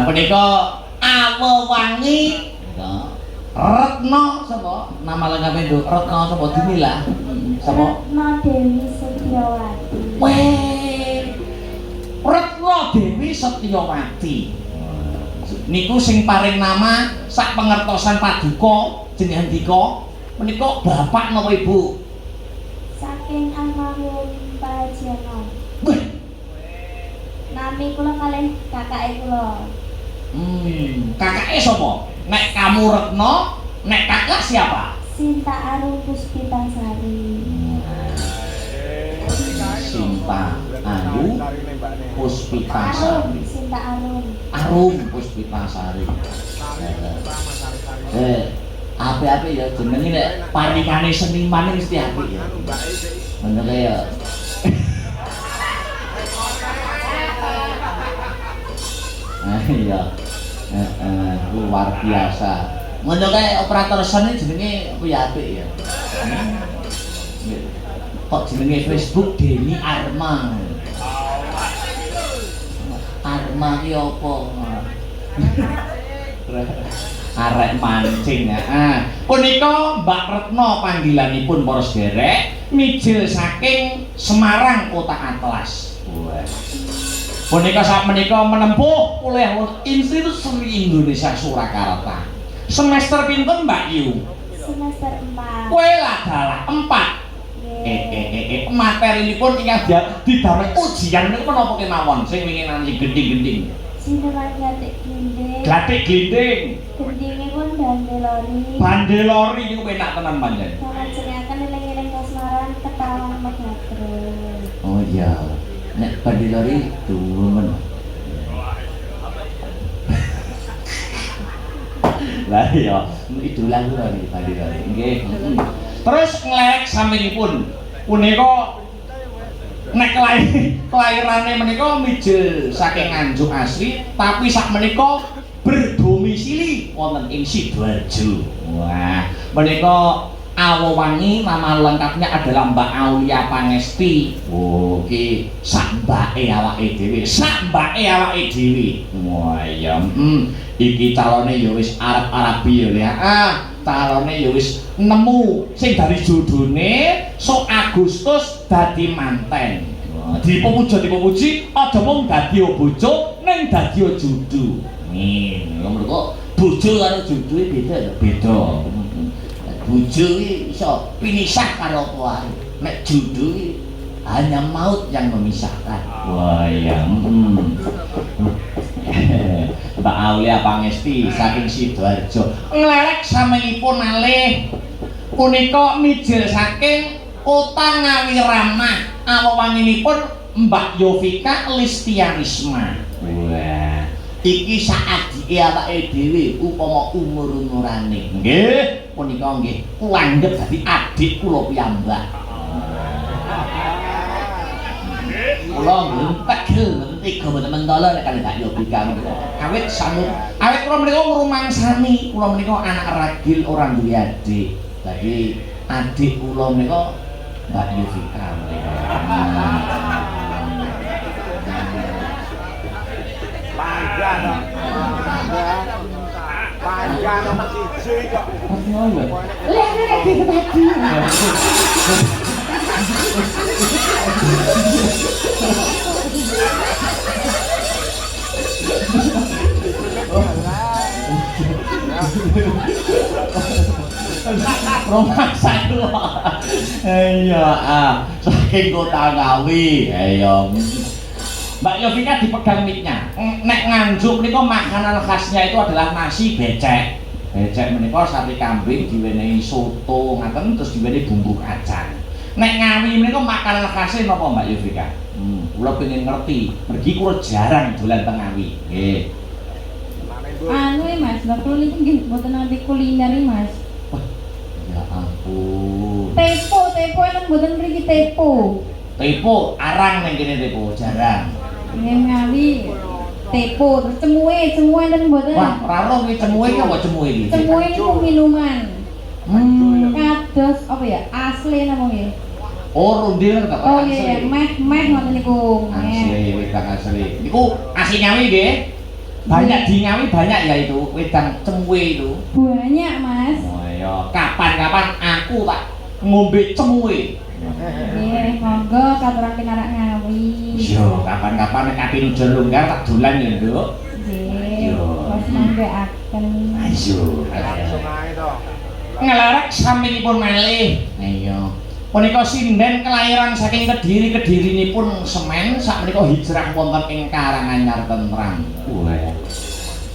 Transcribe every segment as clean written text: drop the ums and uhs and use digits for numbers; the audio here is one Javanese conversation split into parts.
Menika Awa Wangi Retno sapa nama lengkape Nduk Retno sapa Dumilah sapa Retno Dewi Setyawati. Weh Retno Dewi Setyawati niku sing paring nama sak pengertosan paduka jenengan dika menika bapak napa ibu Saking almarhum Pak Jeno. weh Nami kula kalih kakake kula. kakake sapa nek kamu Retno nek kakak siapa Sinta Arum Puspitasari. Sinta Ayu Puspitasari Sinta Arum. Arum Puspitasari apik-apik ya jenenge nek paringane seniman mesti apik ya bener ya iya luar biasa ngono kae operator seni jenenge apik ya kok jenenge Facebook Deni Arma Arma ki apa arek mancing ya punika Mbak Retno panggilanipun para sederek mijil saking Semarang Kota Atlas punika saat menika menempuh kuliah Institut Seni Indonesia Surakarta semester pinten Mbak Yu Semester 4. kowe lah dalah 4 materi ini pun ingin didamai ujian ini kenapa kemauan sing ingin nanti gending-gending Jenengan gatik gending. gatik gending Gendingnya pun bandelori. bandelori itu enak tenan panjang Sama jenengan eling-eling kasmaran ketahuan megatro. oh iya nek bandelori temen lah iya idolan lho iki bandelori nggih terus ngelerek sampinipun punika nek kelahirane menika mijil saking Nganjuk asli tapi sak menika berdomisili wonten ing Sidoarjo. Wah, menika Awa Wangi nama lengkapnya adalah Mbak Aulia Pangesti. Oh, iki sak mbake awake dhewe, sak mbake awake dhewe. Wah, ya iki calone ya wis arep-arepi ya. Calone ya wis nemu sing dari jodone sok Agustus dadi manten. Dipuji aja mung dadi bojo ning dadi judu. Ngene kok bojo karo judu beda lho, beda. Bojo iki iso pinisah karo apa wae. Nek judu iki hanya maut yang memisahkan. Wah ya. Mbak Aulia Pangesti saking Sidoarjo nglerek samenipun malih punika mijil saking Kota Ngawi Ramah Awa Wanginipun Mbak Yovika Listianisma. Wah iki sak adike awake dhewe upama umur-umurane nggih punika nggih kula anggap dadi adik kula piyambak. Kula ngentek tiga mboten mentolo nek kalih Mbak Yovika awit sanut awit kula menika ngrumangsani kula menika anak ragil ora duwe adik dadi adik kula menika Mbak Yovika menika panjang nomor 1 kok Lihat di tadi. Rumah saya iya saking Kota Ngawi ayo Mbak Yovika dipegang mic-nya nek Nganjuk menika makanan khasnya itu adalah nasi becek menika sate kambing diwenehi soto ngaten terus diwenehi bumbu kacang nek Ngawi menika makanan khasnya napa Mbak Yovika kula pengen ngerti mergi kula jarang dolan teng Ngawi nggih anu Mas, lha kula niku nggih mboten nate kuliner Mas. Ya ampun. Tepo enten mboten mriki tepo. Tepo arang ning kene tepo jarang. Nggih Ngawi. Tepo terus cemuhe enten mboten. Wah, ora roh kuwi cemuhe ki apa cemuhe iki? Cemuhe niku minuman. Kados apa ya? Asli napa nggih? Oh, rundil kok Oh iya, meh ngoten niku. Asli, wedang asli. Niku asli Ngawi nggih? Banyak di Ngawi banyak ya itu wedang cemue itu. Banyak, Mas. Oh iya, kapan-kapan aku tak ngombe cemue. Nggih, monggo katuran pinarak Ngawi. Yo, kapan-kapan nek ati udan longgar tak dolan ya, Nduk. Nggih. Yo. Terus mandhekaken. Ayo. Langsung aja dong. Ngelarek sampinipun malih. Iya. Punika sinden kelahiran saking Kediri-kedirinipun Semen sakmenika hijrah wonten ing Karanganyar Tentrang. Wah.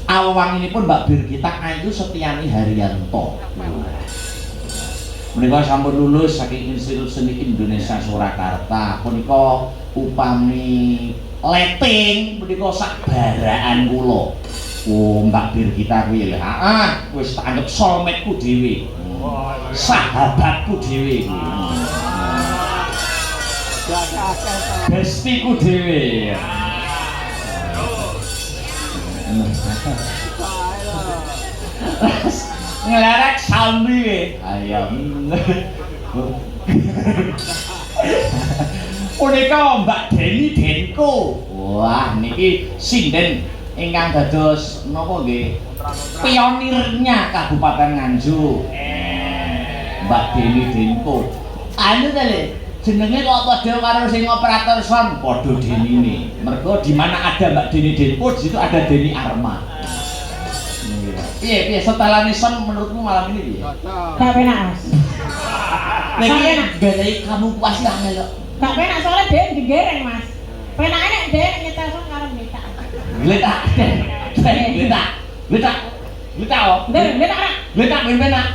Awanginipun Mbak Birgita Ayu Setiani Haryanto. Menika sampun lulus saking Institut Seni Indonesia Surakarta. Punika upami leting punika sak baraan kula. Oh, Mbak Birgita kuwi lho. Heeh, wis tak anggap soulmate-ku dhewe. Sahabatku dhewe kuwi. Bestiku dhewe. Ngelerek sambi. Ayo. Punika Mbak Deni Denko. Wah, niki sinden ingkang dados napa nggih pionirnya Kabupaten Nganjuk. Mbak Deni Denko. Anu ta Le, jenenge kok padha karo sing operator sound padha Denine. Mergo di mana ada Mbak Deni Denko, di situ ada Deni Arma. Piye setelane sound menurutmu malam ini piye? Gak penak, Mas. Nek gadai kamu puas banget kok. Gak penak soalnya dia digereng, Mas. Penaknya dia nyetel sound karo mita. Gletak. Gletak. Gletak ben penak.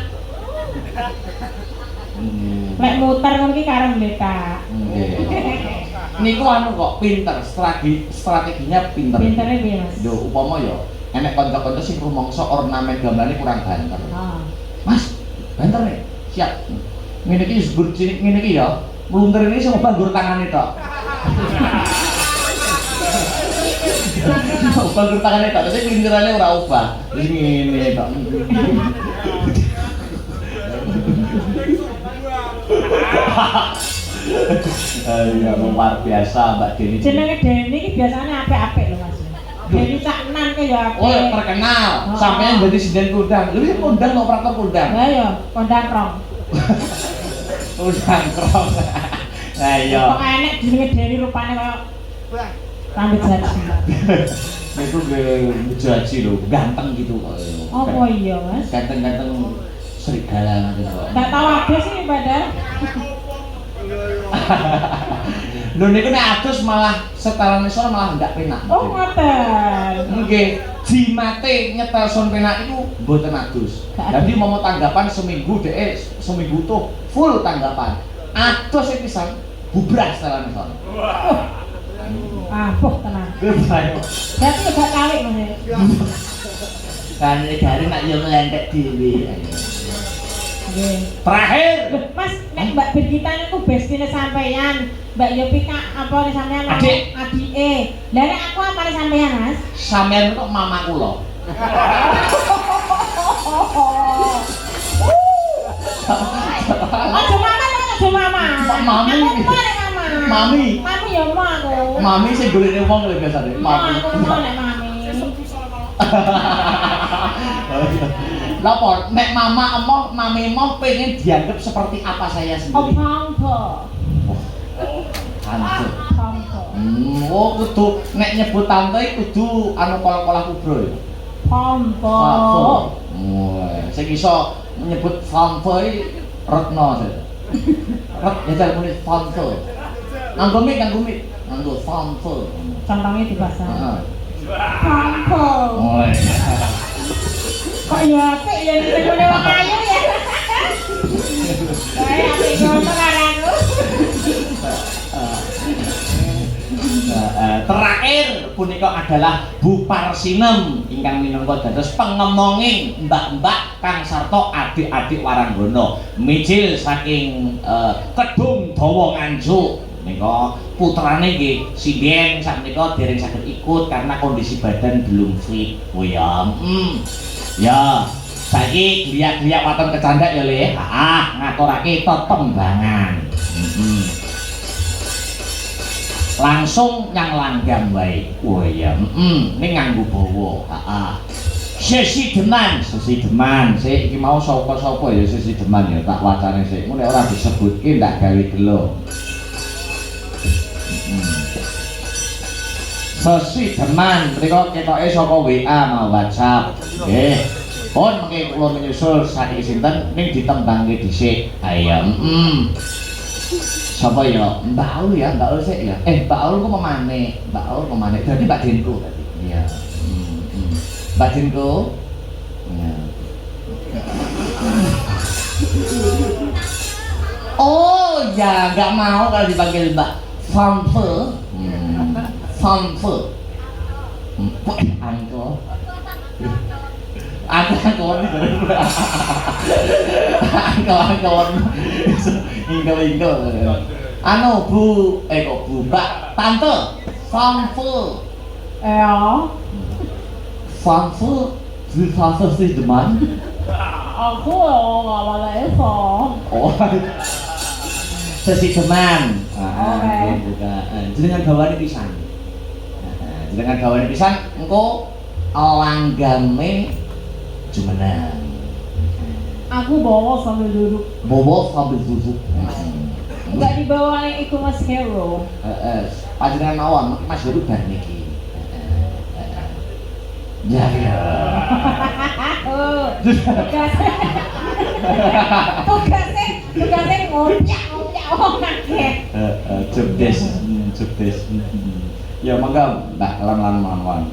Lek muter ngono iki karo mita. Nggih. Niku anu kok pinter, strateginya pinter. Pintere piye, Mas? Lho, upama ya enek kanca-kanca sing rumangsa ornamen gambarane kurang banter. Ah. Mas, banter nih. Siap. Ngene iki sebut ngene iki ya. Mlunter ini sing obah nggur tangane tok. Obah nggur tangane tok, tapi klincerane ora obah. Wis ngene tok. Ya luar biasa Mbak Deni. Jenenge Deni iki biasane apik-apik lho, Mas. Deni cak nan ke ya apik. Oh, terkenal. Sampeyan jadi sinden kondang. Lha iki kondang kok operator kondang. Lah ya, kondang krong. Kondang krong. Lah iya. Kok enek jenenge Deni rupane kaya rambut jaji. Itu jaji lho, ganteng gitu kok. Apa iya, Mas? Ganteng-ganteng serigala gitu kok. Gak tahu ada sih padahal. Lho niku nek adus malah setelane son malah ndak penak. Oh, ngoten. Nggih, jimate nyetel son penak iku mboten adus. Dadi mau tanggapan seminggu dhek seminggu tuh full tanggapan. Adus iki pisan bubrah setelane son. Apuh tenang. Berarti gak kawik, Mas. Kan negari nak yo ngelentek dhewe. Nggih. Terakhir, Mas, nek Mbak Birgita niku bestine sampeyan, Mbak Yopika apa nih sampeyan Adik. adike. Lah nek aku apa nih sampeyan, Mas? sampeyan kok mamaku lho. Aja mama, aja mama. Mami. Aku mau nek mama. Mami. Mami ya mau aku. Mami sing golekne wong lho biasane. Mami. Aku mau nek mami. Lapa nek mama emoh, mami emoh pengen dianggap seperti apa saya sendiri? Opangko. Tante. Opangko. Oh kudu nek nyebut tante kudu anu kala-kala kubro ya. Opangko. Sing iso nyebut tante iki Retno saja. Ret ya jar muni tante. Nganggo mik, nganggo tante. Contohnya di bahasa. Heeh. Opangko. Oh iya. Kok ya apik ya nek ngene wong ayu ya. Kae apik ngono karo aku. Terakhir punika adalah Bu Parsinem ingkang minangka dados pengemonging mbak-mbak kang sarta adik-adik Waranggono mijil saking Kedung Dawa Nganjuk menika putrane nggih sinden sakmenika dereng saged ikut karena kondisi badan belum fit. Oh ya. Ya, saiki gliak-gliak waton kecandak ya Le. Ngaturake tetembangan. langsung nyang langgam wae. Oh iya, ning nganggo bawa. Heeh. Sesi deman, sik iki mau sapa-sapa ya sesi deman ya tak wacane sik. Mun nek ora disebutke ndak gawe gelo. Sesi deman mriko ketoke saka WA mau WhatsApp. Nggih. Pun mengke kula menyusul sakiki sinten ning ditembangke dhisik. Ayo, Sapa ya? Mbak Aul ya, Mbak Aul sik ya. Mbak Aul ku pemane, Mbak Aul pemane. Berarti Mbak Denko tadi. Iya. Mbak Denko. Ya. Oh ya, nggak mau kalau dipanggil Mbak Famfe. Famfe. Angko. Angkon. Angkon. Ingkel. Anu Bu, kok Bu, Mbak Tante. Famfe. Ya. Famfe, du Famfe sih deman. Aku nggak malah Eva. Oh. Sesi deman. Oke. Jenengan gawane pisan. Jenengan gawane pisan engko langgame jumeneng. Aku bawa sambil duduk. Bobo sambil duduk. Enggak dibawa yang iku Mas Hero. Panjenengan mawon Mas Heru bar niki. Ya ya. Oh, tugasnya ngomyak wong akeh. Jebdes. Ya mangga Mbak lan mawon.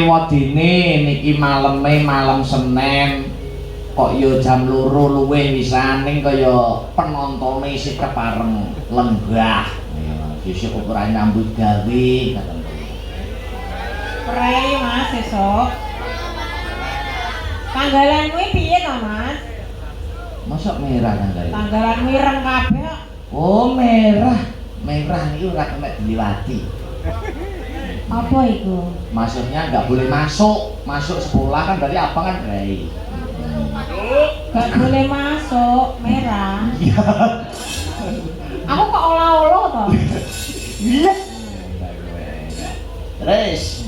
Wadine niki maleme malam Senin kok yo jam 2 luwih wisaning kaya penontone isih kepareng lenggah. Sesuk ukuran nyambut gawe ngoten. Prei Mas esok. Tanggalan kuwi piye to Mas? Mosok merah tanggal. Tanggalan mireng kabeh kok. Oh merah. Merah iki ora kena diliwati. Apa itu? Maksudnya nggak boleh masuk sekolah kan berarti apa kan Rey? Gak boleh masuk merah. Iya. Aku kok olah-olah toh? Iya. Terus.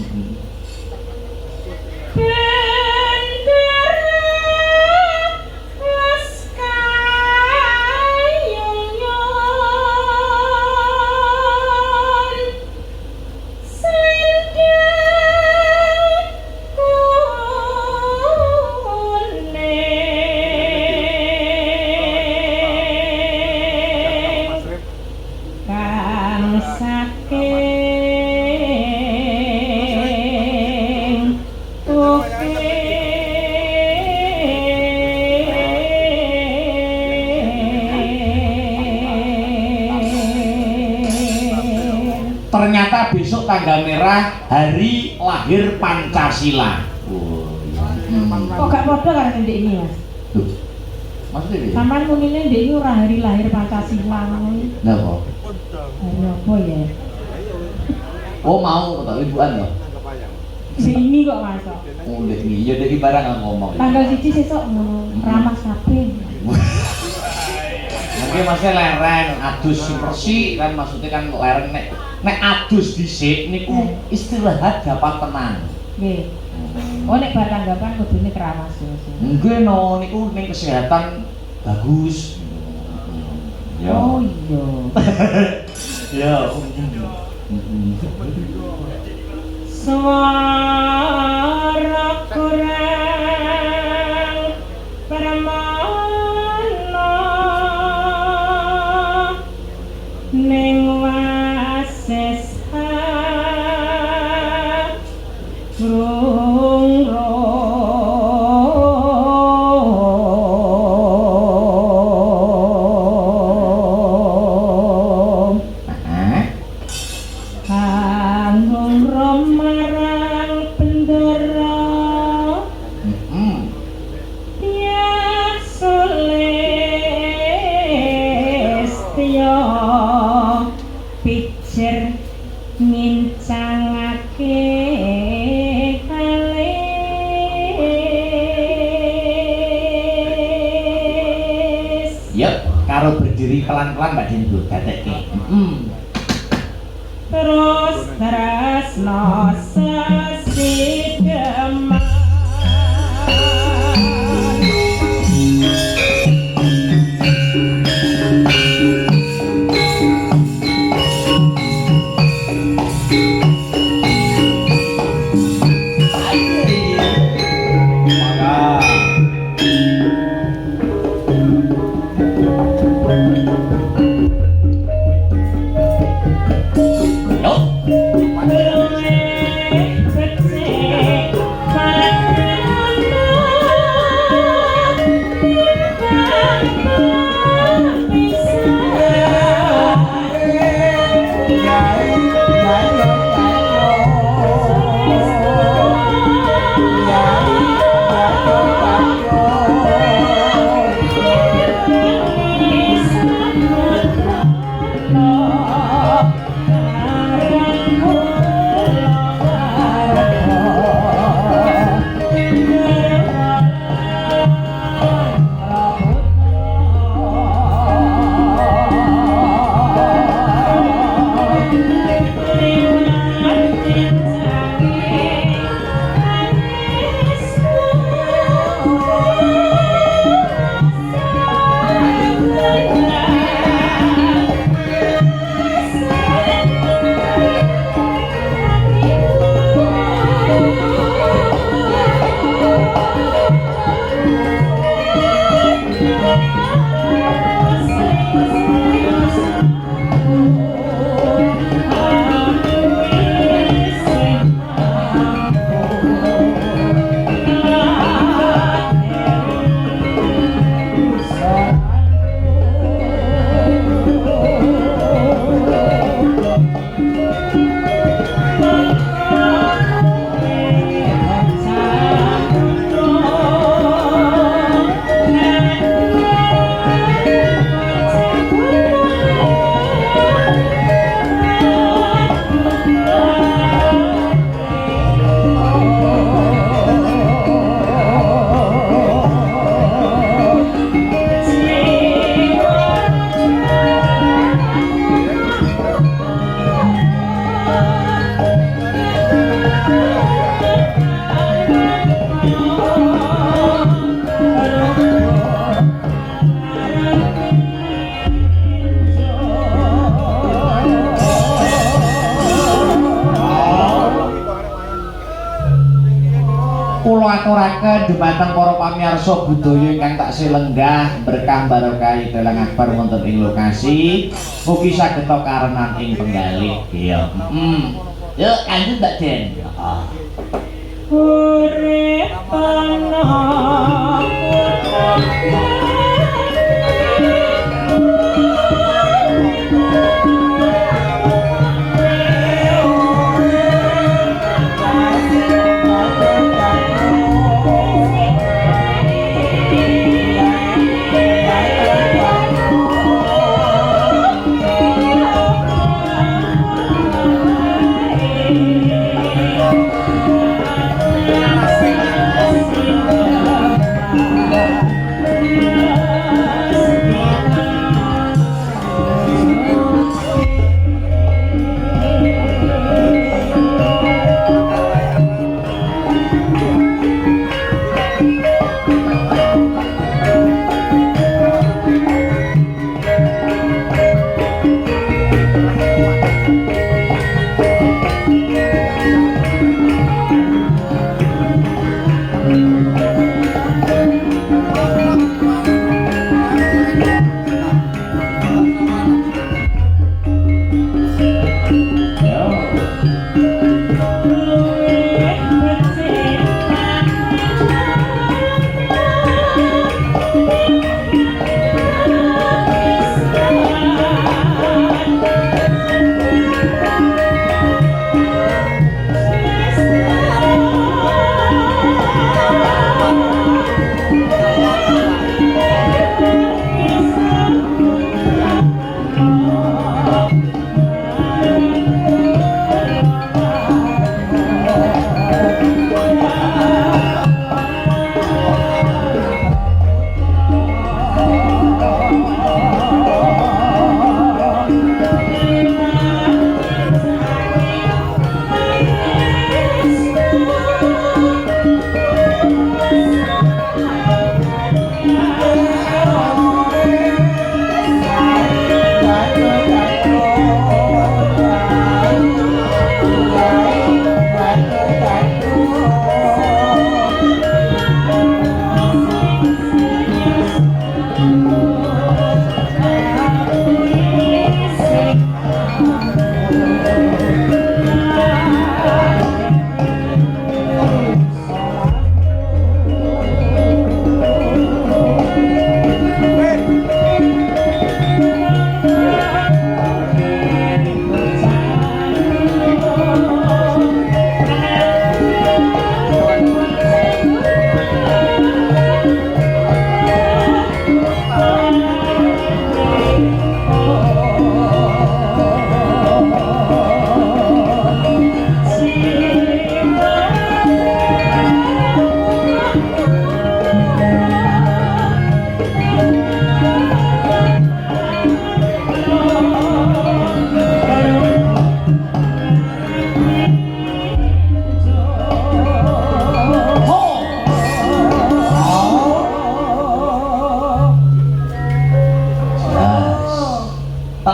Ternyata besok tanggal merah hari lahir Pancasila. Oh, iya. Kok gak podo karo ndek ini Mas? Loh. Maksudnya ini? Sampeyan munine ndek iki ora hari lahir Pancasila ngono. Lah kok? Hari apa ya? Oh mau kok ibuan ya? Ndek ini kok Mas. Oh ndek ini, ya ndek barang aku ngomong. Tanggal 1 sesuk ngono. Ramah kabeh. Mungkin maksudnya leren, adus bersih kan maksudnya kan leren nek adus dhisik niku istirahat dapat tenang. Nggih. Oh nek bar tanggapan kudune keramas ya. Nggih no niku ning kesehatan bagus. Ya. Oh iya. Ya. Suara kurang permana ning wases rung pijer ngincangake kalis. Yuk, karo berdiri pelan-pelan Mbak Din gatekke. Terus tresno sesideman. Kula aturaken dumateng para pamirsa budaya ingkang taksih lenggah berkah barokah dalang akbar wonten ing lokasi mugi saged karenan ing penggalih ya. Yuk lanjut Mbak Den. Urip ana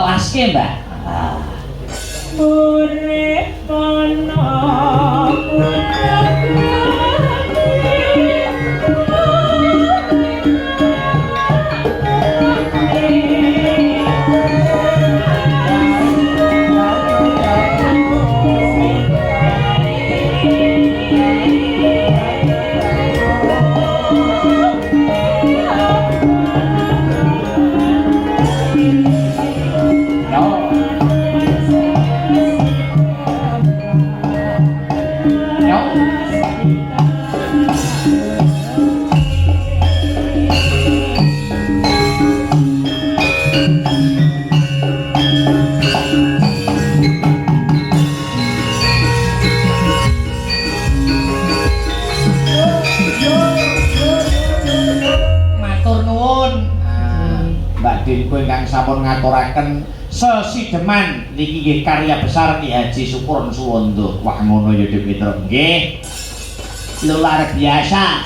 laske Mbak. Urip kono ingkang sampun ngaturaken sesideman niki nggih karya besar Ki Haji Supurun Suwondo. Wah ngono ya Dik Petro. Nggih. Luar biasa.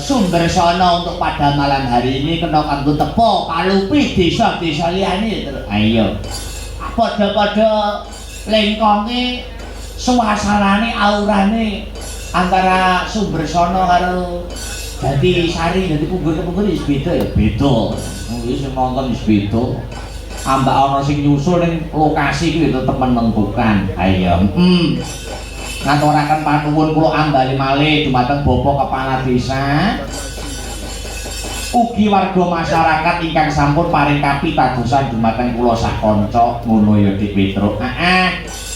Sumber sono untuk pada malam hari ini kena kanggo tepo kalupi desa-desa liyane terus. Ayo. Padha-padha lengkonge suasanane aurane antara sumber sono karo Dadi Sari, dadi punggur-punggur wis beda ya, beda. Wis nonton wis beda. Ambak ana sing nyusul ning lokasi kuwi tetep menentukan. Ayo, ngaturaken panuwun kula ambali malih dumateng Bapak Kepala Desa. Ugi warga masyarakat ingkang sampun paring kapitadosan dumateng kula sak kanca ngono ya Dik Petro.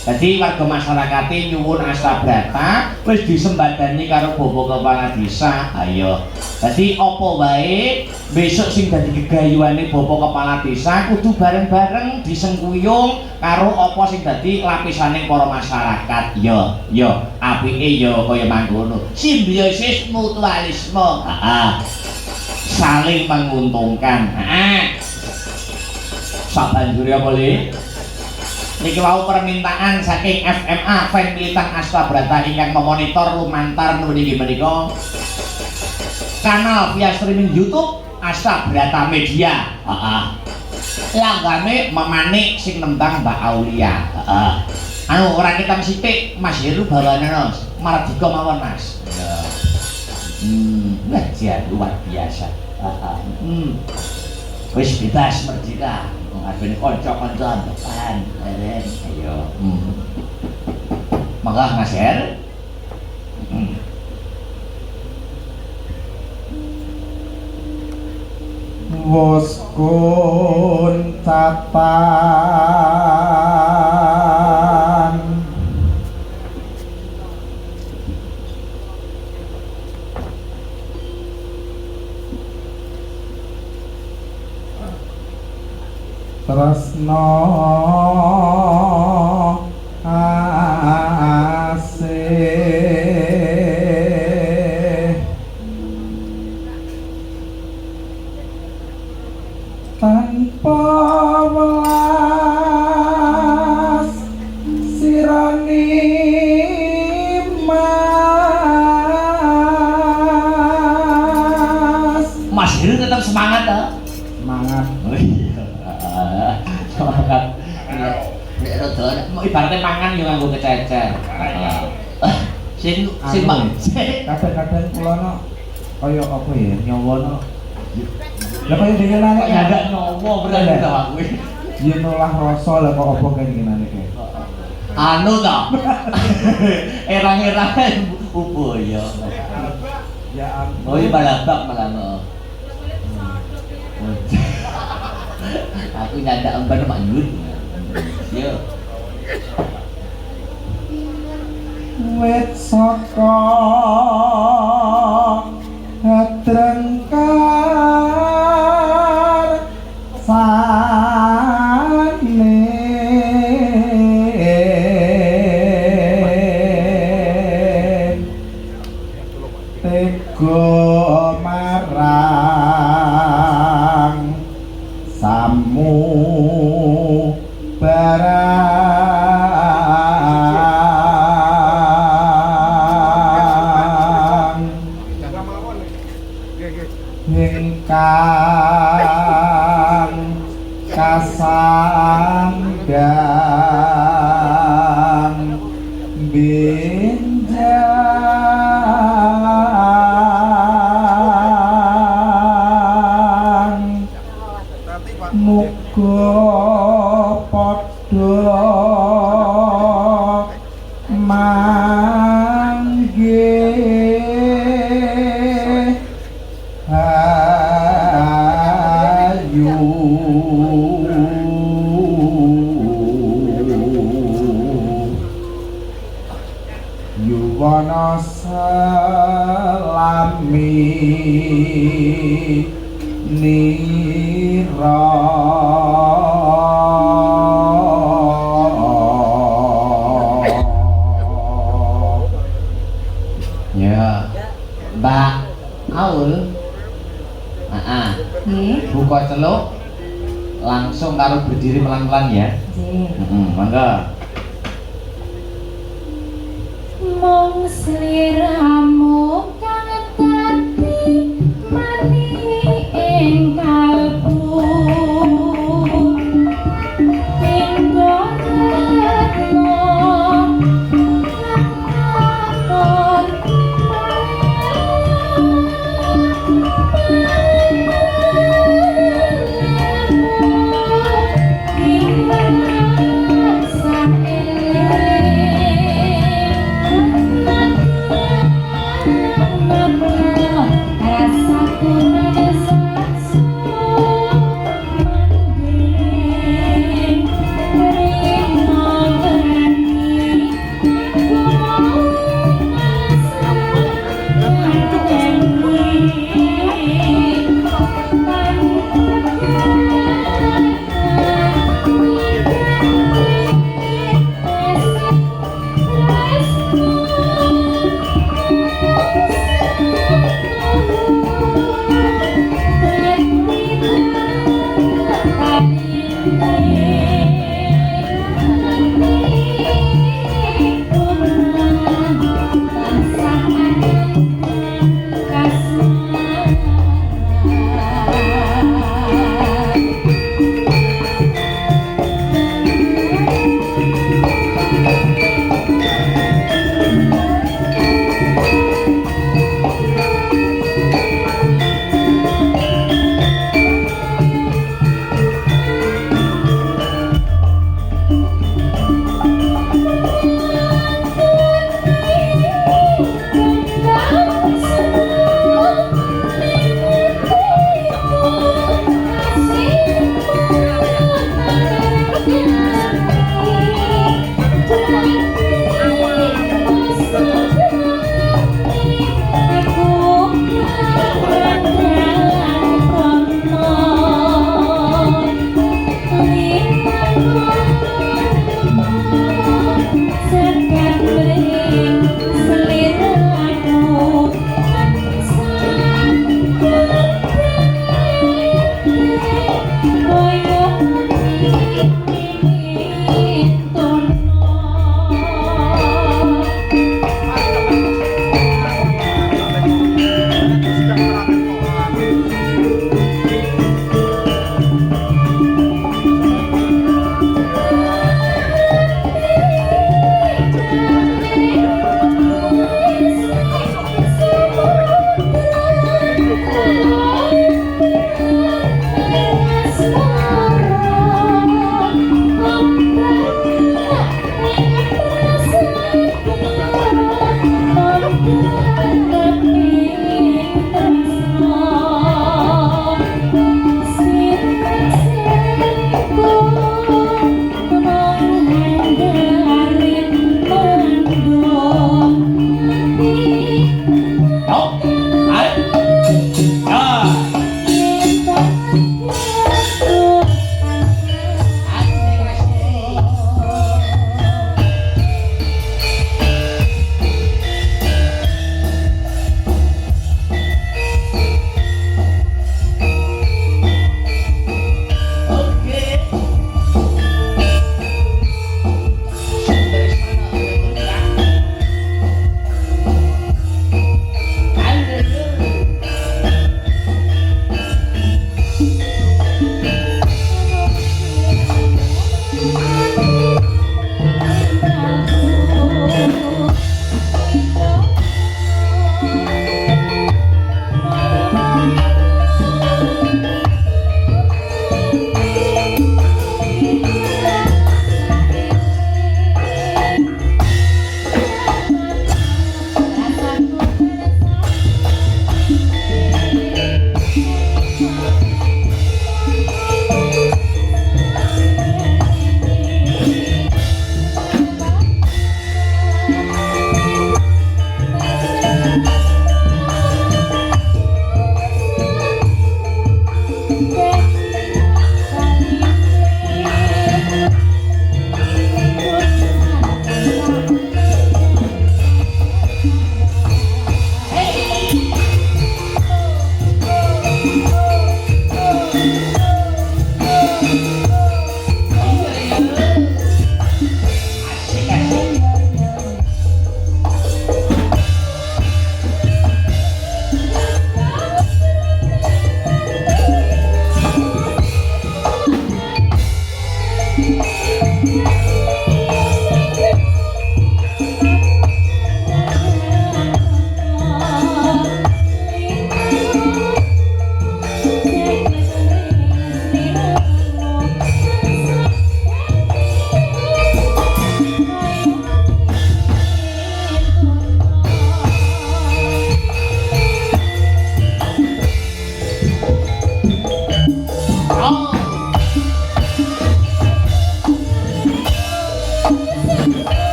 Jadi warga masyarakat nyuwun astabrata wis disembadani karo Bapak Kepala Desa. Ayo. Jadi apa wae besok sing dadi gegayuhane Bapak Kepala Desa kudu bareng-bareng disengkuyung karo apa sing dadi lapisaning para masyarakat. Yo, apike yo kaya mangkono. Simbiosis mutualisme. Saling menguntungkan. Sabanjure apa Le? Niki wau permintaan saking FMA Fan Militan Astabrata ingkang memonitor lumantar niki menika kanal via streaming YouTube Astabrata Media. Langgane memanik sing nembang Mbak Aulia. Anu ora ketang sithik Mas Heru bawane Mas. Mardika mawon Mas. Wajar luar biasa. Wis bebas merdeka. Adene kanca-kanca depan, ayo. Mangga Mas Her. Wos kun tatan tresno asih tanpa welas sirani Mas Heru tetap semangat toh? semangat. Semangat. Nek rada ibaratnya mangan yo nganggo kececer. Sing Kadang-kadang kula no kaya apa ya nyawana. Lah kaya dhewe lah nek nyandak nyawa berarti to aku. Yen nolah rasa lah kok apa kene iki. Anu to. Erang-erang upaya. Ya ampun. Oh iya balabak malah. Aku nyandak emban mak nyut. Yo. Wit saka hatrengkar sane tega marang samu barang ingkang kasandang benjang muga padha manggih ayu yuwana selami nira ya Mbak Aul Nggih. buka celuk langsung karo berdiri pelan-pelan ya. Nggih. Mangga. Mong sliramu kang dadi mani ing kalbu engko retno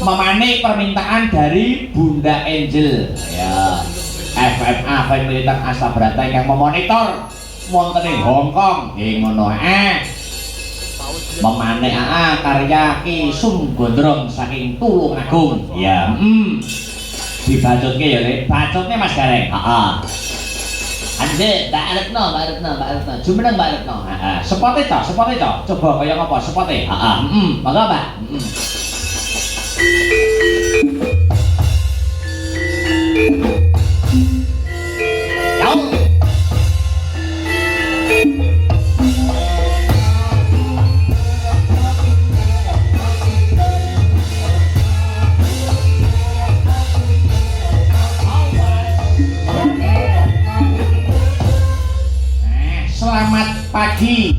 memenuhi permintaan dari Bunda Angel ya FMA Family Militer Asta Brata yang memonitor wonten ing Hong Kong ngono memenuhi karya Ki Sun Gondrong saking Tulungagung ya dibacutke ya Lek bacutnya Mas Gareng Ande, Mbak Retno, jumeneng Mbak Retno. Sepote to, coba kaya ngapa sepote? Monggo Mbak. Yo. Selamat pagi.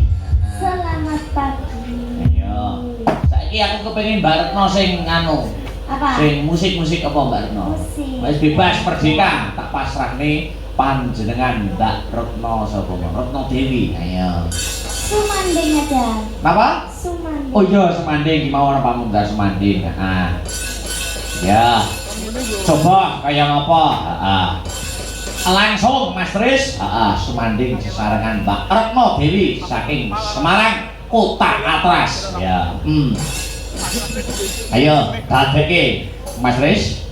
Selamat pagi. Ayo. Saiki aku kepengin Mbak Retno sing anu. Apa? Sing musik apa Mbak Retno? Musik. Wis bebas merdeka, tak pasrahne panjenengan Mbak Retno sapa Retno Dewi. Ayo. Sumanding aja. Napa? Sumanding. Oh iya Semanding mau ana pamungkas Semanding. Ya. Coba kaya ngapa? Langsung Mas Tris Sumanding sesarengan Mbak Retno Dewi saking Semarang Kota Atras ya ayo dadeke Mas Tris.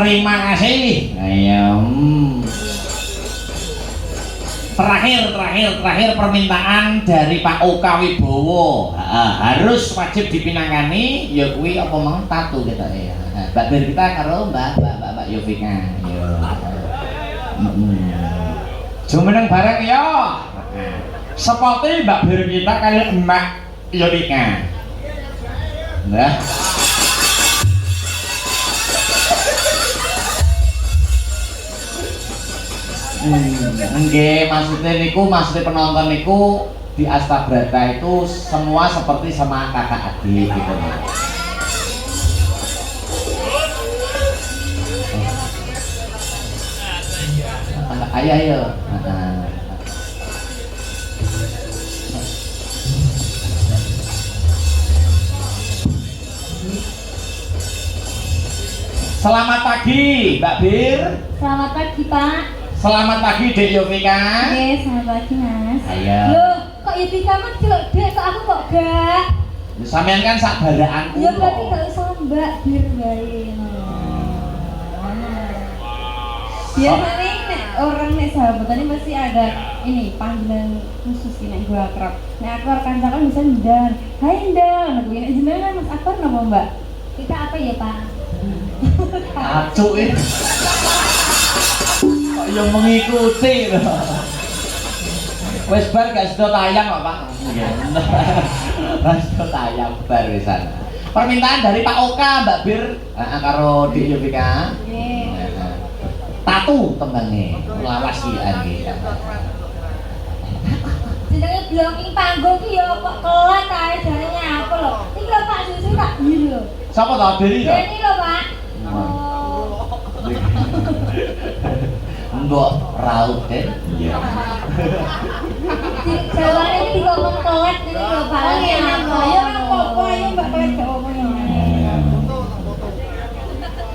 Terima kasih. Ayo. Terakhir permintaan dari Pak Oka Wibowo. Harus wajib dipinangani ya kuwi apa mang tatu kita ya. Mbak Bir kita karo Mbak Yovika. Yo. Jumeneng bareng yo. Seperti Mbak Bir kita kali Mbak Yovika. Nah. Nggih, maksudnya penonton niku di Astabrata itu semua seperti sama kakak adik gitu. Ayo. Selamat pagi, Mbak Bir. Selamat pagi, Pak. Selamat pagi, Dek Yovika. Oke, selamat pagi, Mas. Ayo. Loh, kok Yovika mah delok Dek, kok aku kok gak? Sampean kan sak baraanku. Ya berarti gak usah Mbak Bir bae. Biasanya nek orang nek sahabatan ini pasti ada ini panggilan khusus nek gua akrab. Nek aku kancakan bisa ndar. Hai ndar, nek kuwi nek jenengan Mas Akbar napa, Mbak? Kita apa ya, Pak? Acuk ini. Kok yang mengikuti loh. Wes bar gak sudah tayang kok Pak. Wes sudah tayang bar wisan. Permintaan dari Pak Oka, Mbak Bir, karo Dik Yovika. Nggih. Tatu tembangnya, lawas iki iki. Jenenge blocking panggung ki ya kok kelat ae jarene apa lho. Iki lho Pak susu tak bir lho. Sapa to Diri to? Ini lho, Pak. Mbok raut kan? Iya. Jawane iki dikongkon kelat ini lho, Pak. Ayo apa-apa, ayo Mbak kelet gak apa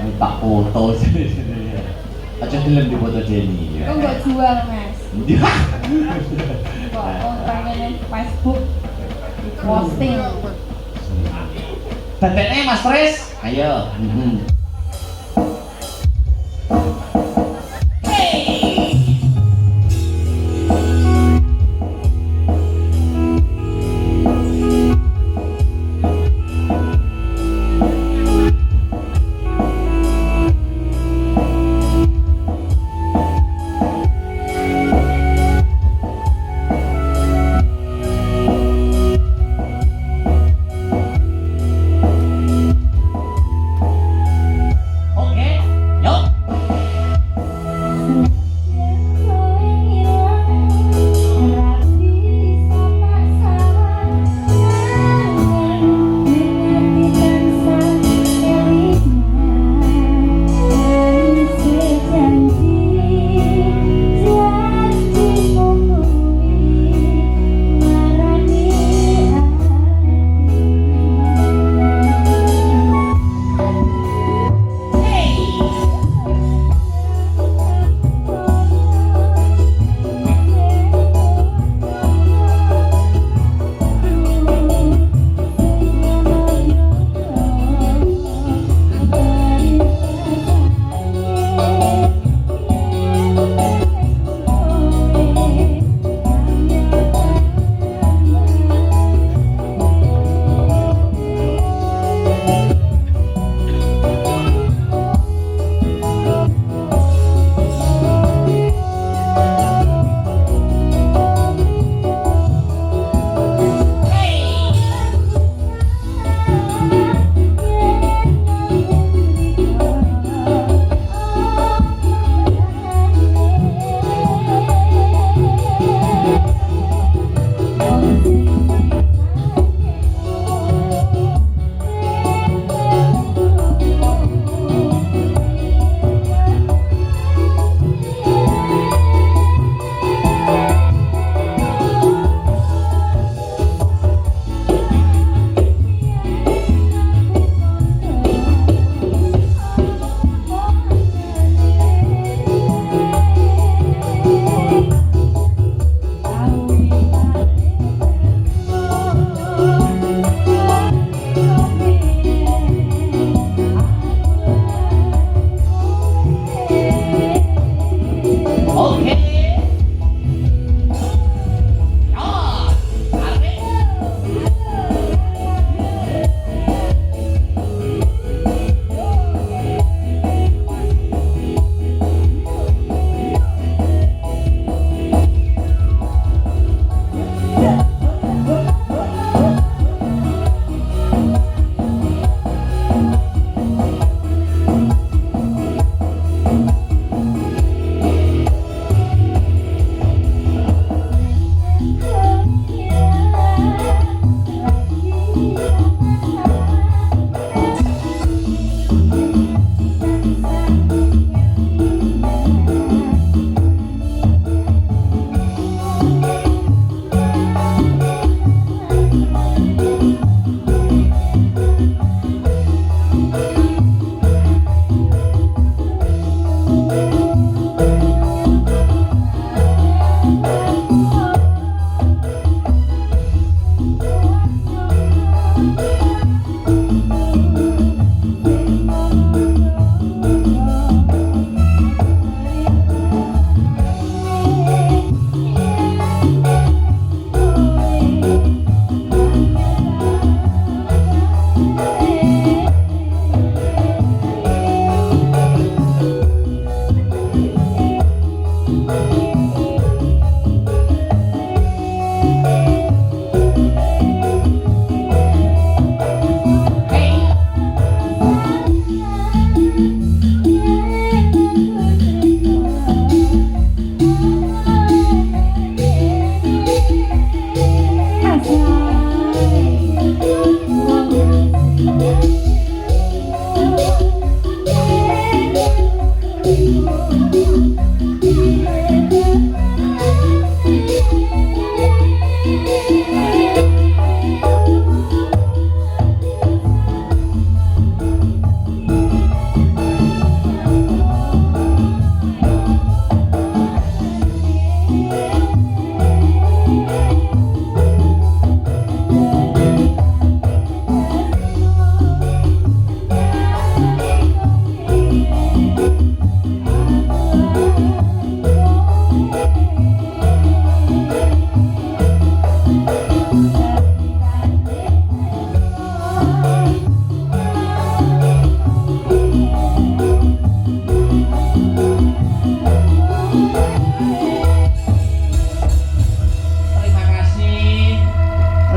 Ini tak foto sini. Aja film di foto Jenny. Kok nggak jual, Mas? Iya. Kok pengen Facebook posting. Dadekne Mas Tris. Ayo.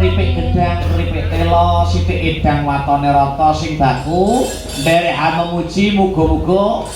keripik gedang, keripik telo, sithik edang watone rata sing baku, nderekan memuji muga-muga